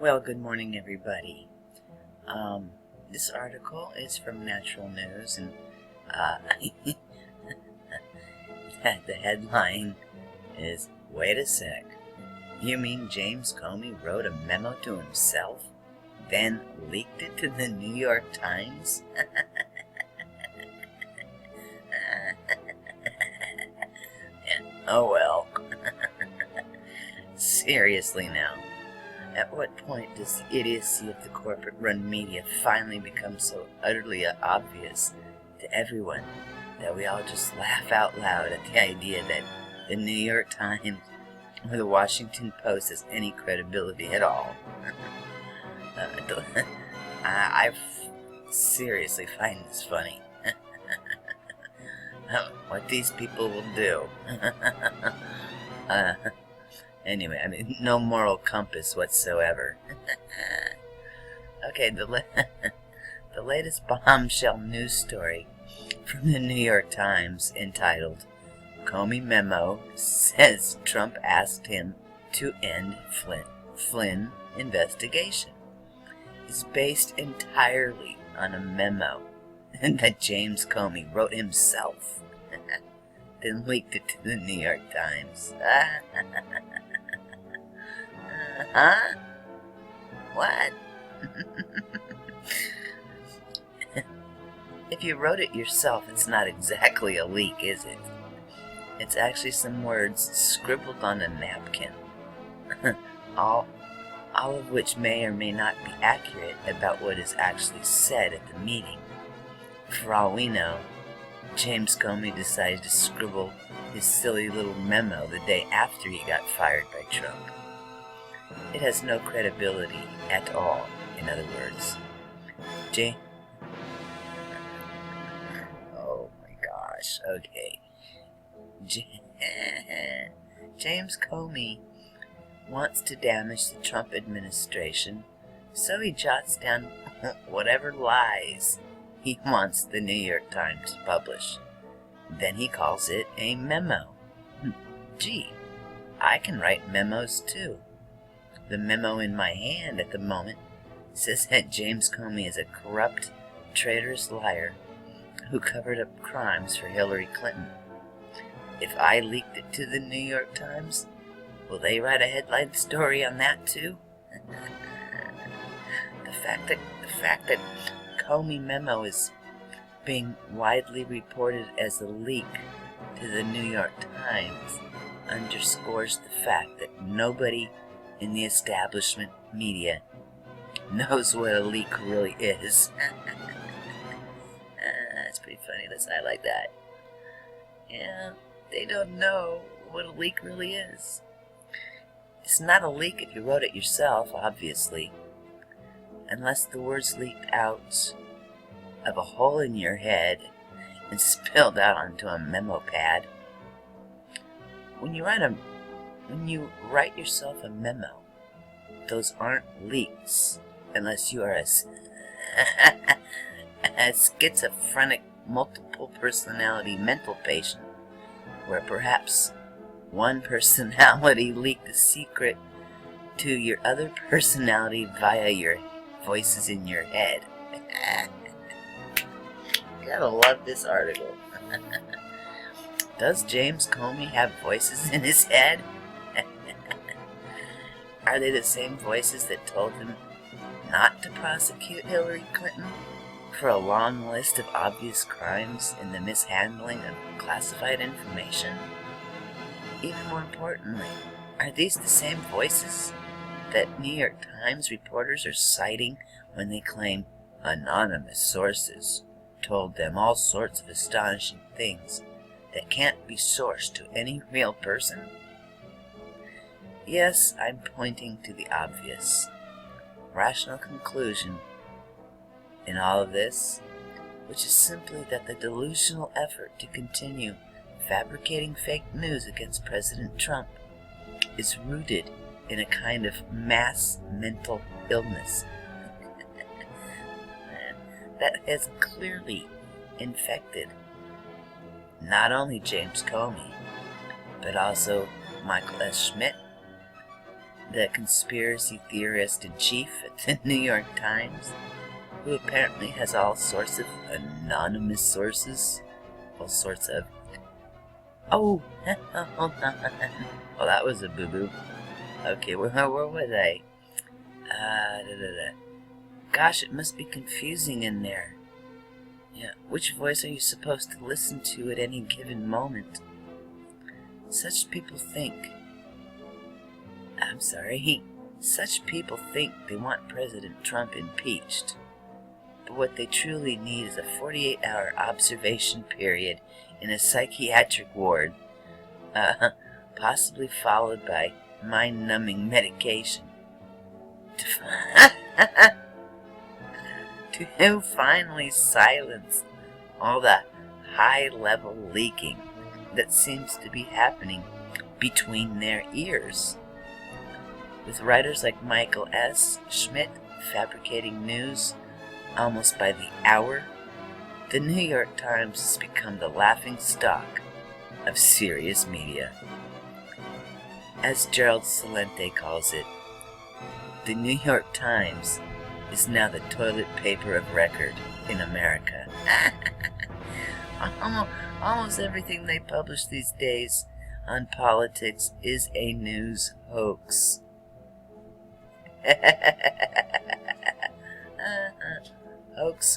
Well, good morning, everybody. This article is from Natural News, and the headline is, "Wait a sec, you mean James Comey wrote a memo to himself, then leaked it to the New York Times?" Oh well. Seriously now. At what point does the idiocy of the corporate-run media finally become so utterly obvious to everyone that we all just laugh out loud at the idea that the New York Times or the Washington Post has any credibility at all? I seriously find this funny. What these people will do. Anyway, I mean, no moral compass whatsoever. Okay, the latest bombshell news story from the New York Times, entitled "Comey Memo Says Trump Asked Him to End Flynn Investigation," is based entirely on a memo that James Comey wrote himself, then leaked it to the New York Times. Huh? What? If you wrote it yourself, it's not exactly a leak, is it? It's actually some words scribbled on a napkin, all of which may or may not be accurate about what is actually said at the meeting. For all we know, James Comey decided to scribble his silly little memo the day after he got fired by Trump. It has no credibility at all, in other words. Oh my gosh, okay. James Comey wants to damage the Trump administration, so he jots down whatever lies he wants the New York Times to publish. Then he calls it a memo. Gee, I can write memos too. The memo in my hand at the moment says that James Comey is a corrupt, traitorous liar who covered up crimes for Hillary Clinton. If I leaked it to the New York Times, will they write a headline story on that too? The fact that Comey memo is being widely reported as a leak to the New York Times underscores the fact that nobody in the establishment media knows what a leak really is. That's pretty funny. I like that. Yeah, they don't know what a leak really is. It's not a leak if you wrote it yourself, obviously, unless the words leaked out of a hole in your head and spilled out onto a memo pad. When you write yourself a memo, those aren't leaks, unless you are a schizophrenic multiple personality mental patient, where perhaps one personality leaked the secret to your other personality via your voices in your head. Gotta love this article. Does James Comey have voices in his head? Are they the same voices that told him not to prosecute Hillary Clinton for a long list of obvious crimes in the mishandling of classified information? Even more importantly, are these the same voices that New York Times reporters are citing when they claim anonymous sources told them all sorts of astonishing things that can't be sourced to any real person? Yes, I'm pointing to the obvious. Rational conclusion in all of this, which is simply that the delusional effort to continue fabricating fake news against President Trump is rooted in a kind of mass mental illness that has clearly infected not only James Comey, but also Michael S. Schmidt, the conspiracy theorist in chief at the New York Times, who apparently has all sorts of anonymous sources. All sorts of... Oh, hold on. Well, that was a boo-boo. Okay, where was I? Gosh, it must be confusing in there. Yeah, which voice are you supposed to listen to at any given moment? Such people think... Such people think they want President Trump impeached. But what they truly need is a 48-hour observation period in a psychiatric ward, possibly followed by mind-numbing medication. To finally silence all the high-level leaking that seems to be happening between their ears. With writers like Michael S. Schmidt fabricating news almost by the hour, the New York Times has become the laughing stock of serious media. As Gerald Celente calls it, the New York Times is now the toilet paper of record in America. Almost everything they publish these days on politics is a news hoax.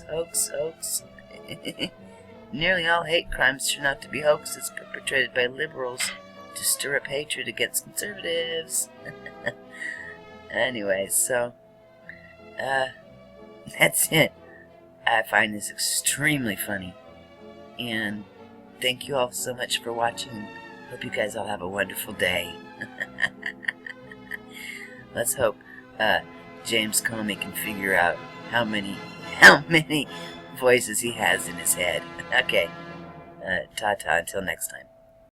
Hoax. Nearly all hate crimes turn out to be hoaxes perpetrated by liberals to stir up hatred against conservatives. Anyway, so that's it. I find this extremely funny, and thank you all so much for watching. Hope you guys all have a wonderful day. Let's hope James Comey can figure out how many voices he has in his head. Okay, ta-ta, until next time.